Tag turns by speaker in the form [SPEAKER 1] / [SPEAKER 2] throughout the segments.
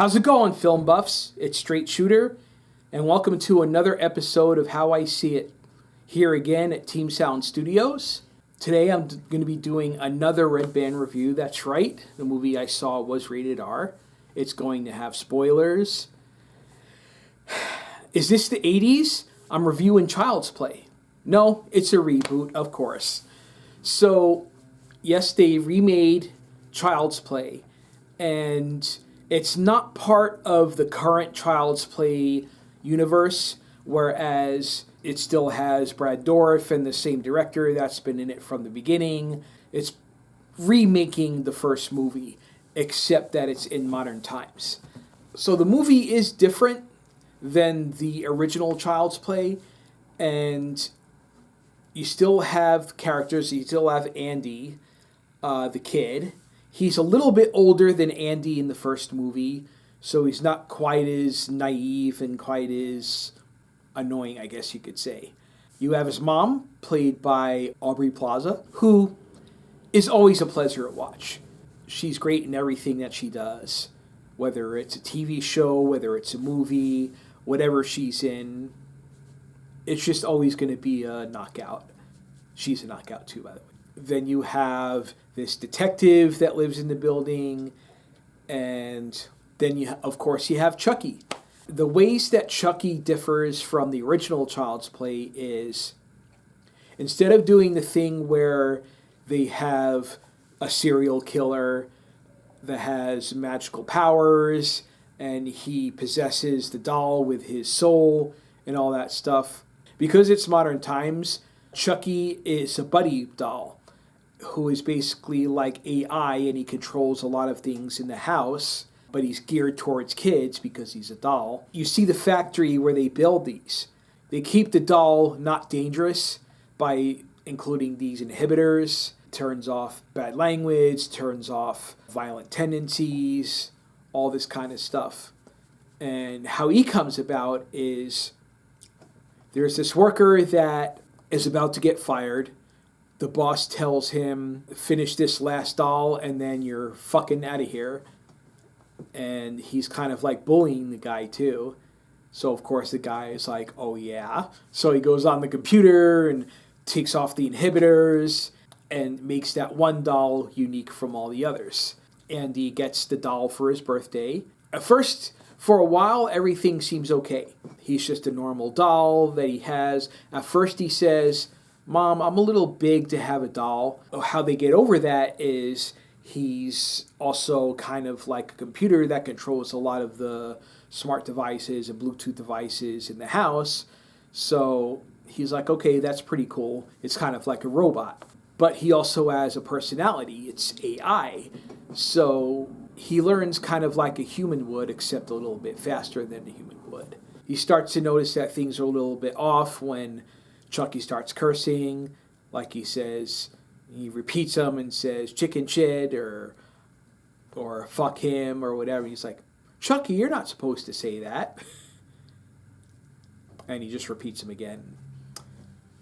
[SPEAKER 1] How's it going, film buffs? It's Straight Shooter, and welcome to another episode of How I See It, here again at Team Sound Studios. Today I'm going to be doing another Red Band review. That's right, the movie I saw was rated R. It's going to have spoilers. Is this the 80s? I'm reviewing Child's Play. No, it's a reboot, of course. So, yes, they remade Child's Play, and it's not part of the current Child's Play universe, whereas it still has Brad Dourif and the same director that's been in it from the beginning. It's remaking the first movie, except that it's in modern times. So the movie is different than the original Child's Play, and you still have characters. You still have Andy, the kid. He's a little bit older than Andy in the first movie, so he's not quite as naive and quite as annoying, I guess you could say. You have his mom, played by Aubrey Plaza, who is always a pleasure to watch. She's great in everything that she does, whether it's a TV show, whether it's a movie, whatever she's in. It's just always going to be a knockout. She's a knockout too, by the way. Then you have this detective that lives in the building, and then of course you have Chucky. The ways that Chucky differs from the original Child's Play is, instead of doing the thing where they have a serial killer that has magical powers and he possesses the doll with his soul and all that stuff, because it's modern times, Chucky is a buddy doll who is basically like AI, and he controls a lot of things in the house, but he's geared towards kids because he's a doll. You see the factory where they build these. They keep the doll not dangerous by including these inhibitors, turns off bad language, turns off violent tendencies, all this kind of stuff. And how he comes about is there's this worker that is about to get fired. The boss tells him, finish this last doll and then you're fucking out of here. And he's kind of like bullying the guy too. So of course the guy is like, oh yeah. So he goes on the computer and takes off the inhibitors and makes that one doll unique from all the others. Andy gets the doll for his birthday. At first, for a while, everything seems okay. He's just a normal doll that he has. At first he says, Mom, I'm a little big to have a doll. How they get over that is he's also kind of like a computer that controls a lot of the smart devices and Bluetooth devices in the house. So he's like, okay, that's pretty cool. It's kind of like a robot. But he also has a personality. It's AI. So he learns kind of like a human would, except a little bit faster than a human would. He starts to notice that things are a little bit off when Chucky starts cursing. Like he says, he repeats them and says chicken shit or fuck him or whatever. He's like, Chucky, you're not supposed to say that. And he just repeats them again.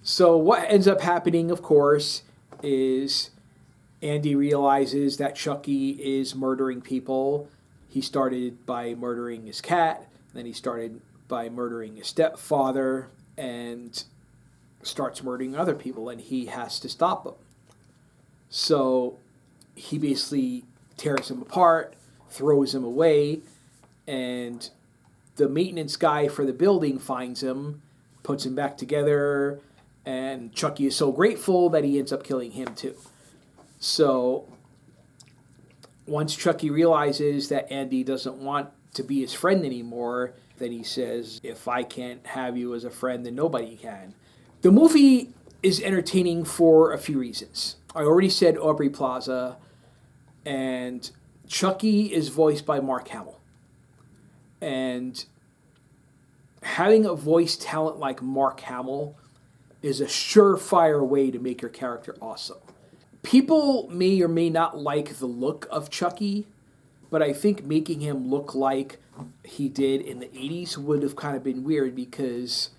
[SPEAKER 1] So what ends up happening, of course, is Andy realizes that Chucky is murdering people. He started by murdering his cat, then he started by murdering his stepfather, and starts murdering other people, and he has to stop them. So he basically tears him apart, throws him away, and the maintenance guy for the building finds him, puts him back together, and Chucky is so grateful that he ends up killing him too. So once Chucky realizes that Andy doesn't want to be his friend anymore, then he says, if I can't have you as a friend, then nobody can. The movie is entertaining for a few reasons. I already said Aubrey Plaza, and Chucky is voiced by Mark Hamill. And having a voice talent like Mark Hamill is a surefire way to make your character awesome. People may or may not like the look of Chucky, but I think making him look like he did in the 80s would have kind of been weird because,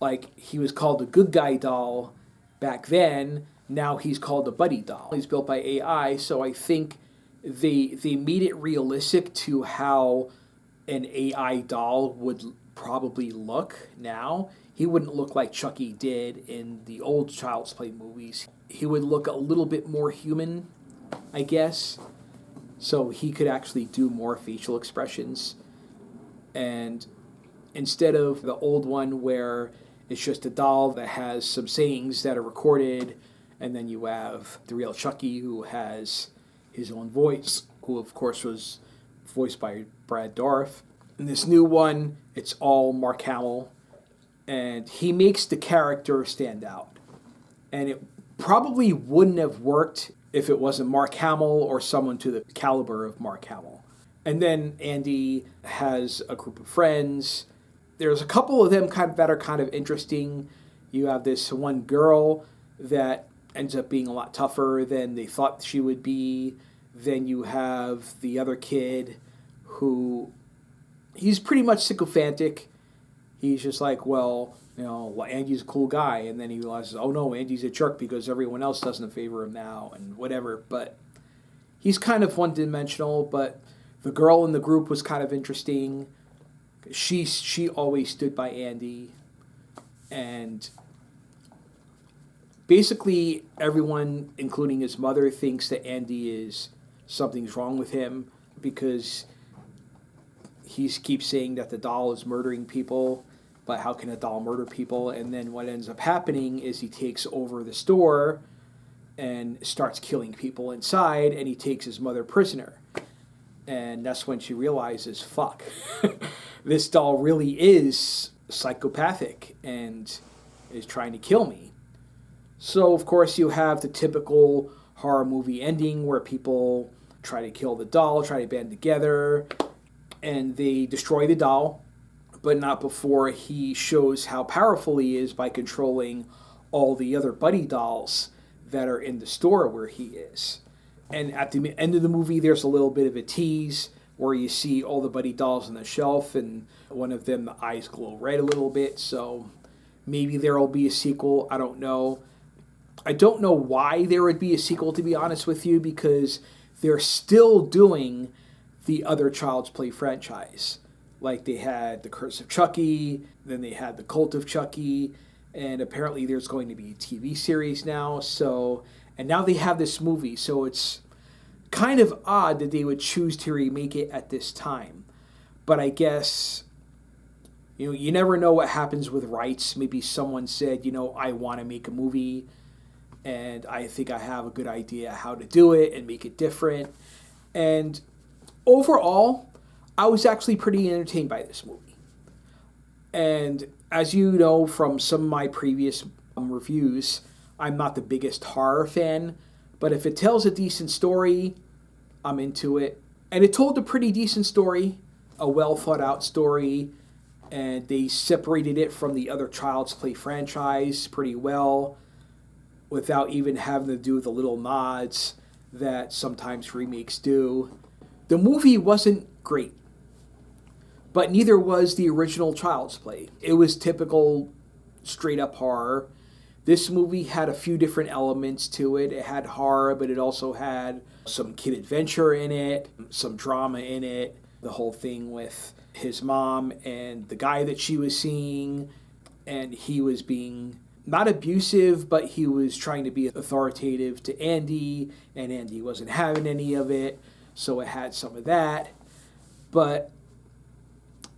[SPEAKER 1] like, he was called a good guy doll back then. Now he's called a buddy doll. He's built by AI, so I think they made it realistic to how an AI doll would probably look now. He wouldn't look like Chucky did in the old Child's Play movies. He would look a little bit more human, I guess. So he could actually do more facial expressions. And instead of the old one where it's just a doll that has some sayings that are recorded, and then you have the real Chucky who has his own voice, who of course was voiced by Brad Dourif. In this new one, it's all Mark Hamill, and he makes the character stand out. And it probably wouldn't have worked if it wasn't Mark Hamill or someone to the caliber of Mark Hamill. And then Andy has a group of friends. There's a couple of them that are kind of interesting. You have this one girl that ends up being a lot tougher than they thought she would be. Then you have the other kid who, he's pretty much sycophantic. He's just like, well, Andy's a cool guy. And then he realizes, oh no, Andy's a jerk because everyone else doesn't favor him now and whatever. But he's kind of one-dimensional. But the girl in the group was kind of interesting. She always stood by Andy. And basically everyone, including his mother, thinks that something's wrong with him because he keeps saying that the doll is murdering people, but how can a doll murder people? And then what ends up happening is he takes over the store and starts killing people inside, and he takes his mother prisoner. And that's when she realizes, fuck, this doll really is psychopathic and is trying to kill me. So, of course, you have the typical horror movie ending where people try to kill the doll, try to band together, and they destroy the doll, but not before he shows how powerful he is by controlling all the other buddy dolls that are in the store where he is. And at the end of the movie, there's a little bit of a tease where you see all the buddy dolls on the shelf, and one of them, the eyes glow red a little bit, so maybe there will be a sequel. I don't know. I don't know why there would be a sequel, to be honest with you, because they're still doing the other Child's Play franchise. Like they had The Curse of Chucky, then they had The Cult of Chucky, and apparently there's going to be a TV series now. And now they have this movie, so it's kind of odd that they would choose to remake it at this time. But I guess, you never know what happens with rights. Maybe someone said, I want to make a movie, and I think I have a good idea how to do it and make it different. And overall, I was actually pretty entertained by this movie. And as you know from some of my previous reviews, I'm not the biggest horror fan, but if it tells a decent story, I'm into it. And it told a pretty decent story, a well thought out story, and they separated it from the other Child's Play franchise pretty well without even having to do the little nods that sometimes remakes do. The movie wasn't great, but neither was the original Child's Play. It was typical straight up horror. This movie had a few different elements to it. It had horror, but it also had some kid adventure in it, some drama in it, the whole thing with his mom and the guy that she was seeing, and he was being not abusive, but he was trying to be authoritative to Andy, and Andy wasn't having any of it, so it had some of that. But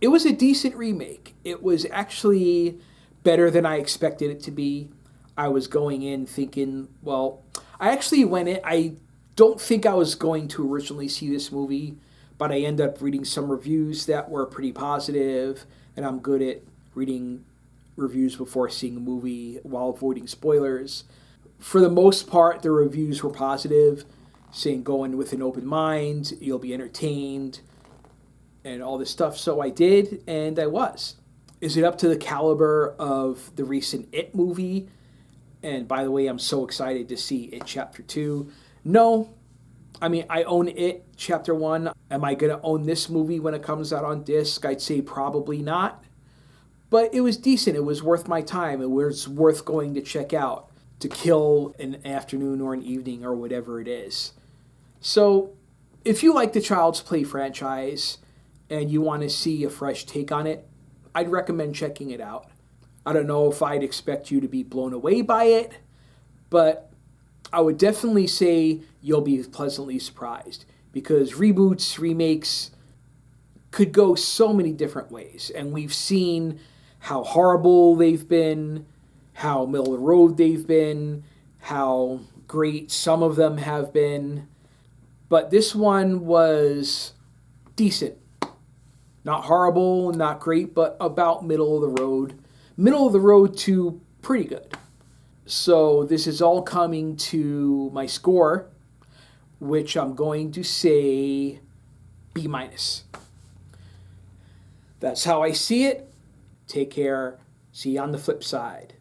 [SPEAKER 1] it was a decent remake. It was actually better than I expected it to be. I was going in thinking, I don't think I was going to originally see this movie, but I ended up reading some reviews that were pretty positive, and I'm good at reading reviews before seeing a movie while avoiding spoilers. For the most part, the reviews were positive, saying go in with an open mind, you'll be entertained, and all this stuff. So I did, and I was. Is it up to the caliber of the recent It movie? And by the way, I'm so excited to see It Chapter 2. No. I mean, I own It Chapter 1. Am I going to own this movie when it comes out on disc? I'd say probably not. But it was decent. It was worth my time. It was worth going to check out to kill an afternoon or an evening or whatever it is. So if you like the Child's Play franchise and you want to see a fresh take on it, I'd recommend checking it out. I don't know if I'd expect you to be blown away by it, but I would definitely say you'll be pleasantly surprised because reboots, remakes could go so many different ways. And we've seen how horrible they've been, how middle of the road they've been, how great some of them have been. But this one was decent. Not horrible, not great, but about middle of the road. Middle of the road to pretty good. So this is all coming to my score, which I'm going to say B-. That's how I see it. Take care. See you on the flip side.